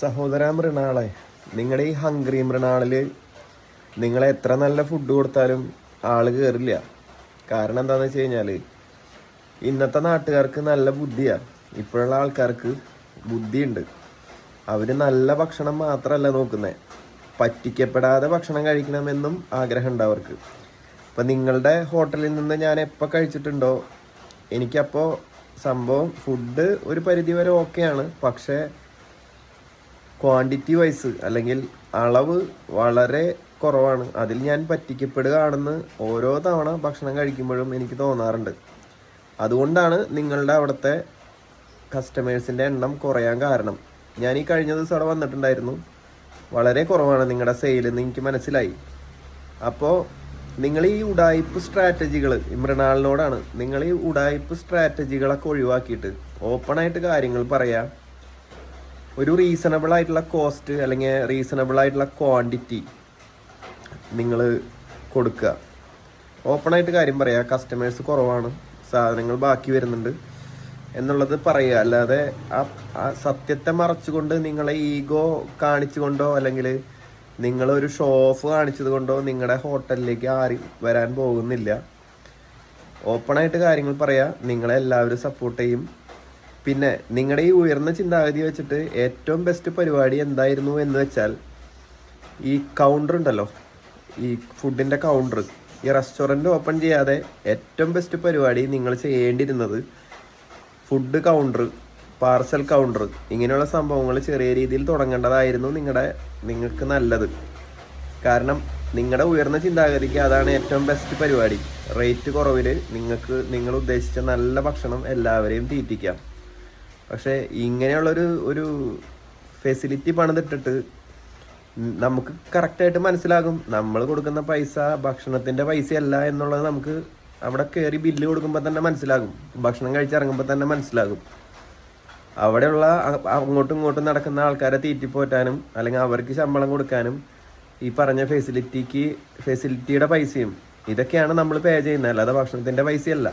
സഹോദര മൃണാളെ, നിങ്ങളുടെ ഈ ഹംഗ്രി മൃണാളിൽ നിങ്ങൾ എത്ര നല്ല ഫുഡ് കൊടുത്താലും ആള് കയറില്ല. കാരണം എന്താണെന്ന് വെച്ച് കഴിഞ്ഞാൽ ഇന്നത്തെ നാട്ടുകാർക്ക് നല്ല ബുദ്ധിയാണ്. ഇപ്പോഴുള്ള ആൾക്കാർക്ക് ബുദ്ധിയുണ്ട്. അവർ നല്ല ഭക്ഷണം മാത്രമല്ല നോക്കുന്നത്, പറ്റിക്കപ്പെടാതെ ഭക്ഷണം കഴിക്കണമെന്നും ആഗ്രഹമുണ്ട് അവർക്ക്. ഇപ്പം നിങ്ങളുടെ ഹോട്ടലിൽ നിന്ന് ഞാൻ എപ്പോൾ കഴിച്ചിട്ടുണ്ടോ, എനിക്കപ്പോൾ സംഭവം ഫുഡ് ഒരു പരിധി വരെ ഓക്കെയാണ്. പക്ഷേ ക്വാണ്ടിറ്റി വൈസ് അല്ലെങ്കിൽ അളവ് വളരെ കുറവാണ്. അതിൽ ഞാൻ പറ്റിക്കപ്പെടുകയാണെന്ന് ഓരോ തവണ ഭക്ഷണം കഴിക്കുമ്പോഴും എനിക്ക് തോന്നാറുണ്ട്. അതുകൊണ്ടാണ് നിങ്ങളുടെ അവിടുത്തെ കസ്റ്റമേഴ്സിൻ്റെ എണ്ണം കുറയാൻ കാരണം. ഞാൻ ഈ കഴിഞ്ഞ ദിവസം അവിടെ വന്നിട്ടുണ്ടായിരുന്നു. വളരെ കുറവാണ് നിങ്ങളുടെ സെയിലെന്ന് എനിക്ക് മനസ്സിലായി. അപ്പോൾ നിങ്ങൾ ഈ ഉഡായിപ്പ് സ്ട്രാറ്റജികൾ, മൃണാളിനോടാണ് നിങ്ങൾ ഈ ഉഡായിപ്പ് സ്ട്രാറ്റജികളൊക്കെ ഒഴിവാക്കിയിട്ട് ഓപ്പണായിട്ട് കാര്യങ്ങൾ പറയാം. ഒരു റീസണബിൾ ആയിട്ടുള്ള കോസ്റ്റ് അല്ലെങ്കിൽ റീസണബിൾ ആയിട്ടുള്ള ക്വാണ്ടിറ്റി നിങ്ങൾ കൊടുക്കുക. ഓപ്പണായിട്ട് കാര്യം പറയുക. കസ്റ്റമേഴ്സ് കുറവാണ്, സാധനങ്ങൾ ബാക്കി വരുന്നുണ്ട് എന്നുള്ളത് പറയുക. അല്ലാതെ ആ സത്യത്തെ മറച്ചുകൊണ്ട് നിങ്ങളെ ഈഗോ കാണിച്ചുകൊണ്ടോ അല്ലെങ്കിൽ നിങ്ങളൊരു ഷോ ഓഫ് കാണിച്ചത് കൊണ്ടോ നിങ്ങളുടെ ഹോട്ടലിലേക്ക് ആരും വരാൻ പോകുന്നില്ല. ഓപ്പണായിട്ട് കാര്യങ്ങൾ പറയുക. നിങ്ങളെ എല്ലാവരും സപ്പോർട്ട് ചെയ്യും. പിന്നെ നിങ്ങളുടെ ഈ ഉയർന്ന ചിന്താഗതി വെച്ചിട്ട് ഏറ്റവും ബെസ്റ്റ് പരിപാടി എന്തായിരുന്നു എന്ന് വെച്ചാൽ, ഈ കൗണ്ടർ ഉണ്ടല്ലോ, ഈ ഫുഡിൻ്റെ കൗണ്ടർ, ഈ റെസ്റ്റോറൻറ്റ് ഓപ്പൺ ചെയ്യാതെ ഏറ്റവും ബെസ്റ്റ് പരിപാടി നിങ്ങൾ ചെയ്യേണ്ടിയിരുന്നത് ഫുഡ് കൗണ്ടർ, പാർസൽ കൗണ്ടർ, ഇങ്ങനെയുള്ള സംഭവങ്ങൾ ചെറിയ രീതിയിൽ തുടങ്ങേണ്ടതായിരുന്നു നിങ്ങൾക്ക് നല്ലത്. കാരണം നിങ്ങളുടെ ഉയർന്ന ചിന്താഗതിക്ക് അതാണ് ഏറ്റവും ബെസ്റ്റ് പരിപാടി. റേറ്റ് കുറവിൽ നിങ്ങൾ ഉദ്ദേശിച്ച നല്ല ഭക്ഷണം എല്ലാവരെയും തീറ്റിക്കാം. പക്ഷേ ഇങ്ങനെയുള്ളൊരു ഫെസിലിറ്റി പണിതിട്ടിട്ട് നമുക്ക് കറക്റ്റായിട്ട് മനസ്സിലാകും നമ്മൾ കൊടുക്കുന്ന പൈസ ഭക്ഷണത്തിൻ്റെ പൈസയല്ല എന്നുള്ളത്. നമുക്ക് അവിടെ കയറി ബില്ല് കൊടുക്കുമ്പോൾ തന്നെ മനസ്സിലാകും, ഭക്ഷണം കഴിച്ചിറങ്ങുമ്പോൾ തന്നെ മനസ്സിലാകും. അവിടെയുള്ള അങ്ങോട്ടും ഇങ്ങോട്ടും നടക്കുന്ന ആൾക്കാരെ തീറ്റിപ്പോറ്റാനും അല്ലെങ്കിൽ അവർക്ക് ശമ്പളം കൊടുക്കാനും ഈ പറഞ്ഞ ഫെസിലിറ്റിയുടെ പൈസയും ഇതൊക്കെയാണ് നമ്മൾ പേ ചെയ്യുന്നത്, അല്ലാതെ ഭക്ഷണത്തിൻ്റെ പൈസയല്ല.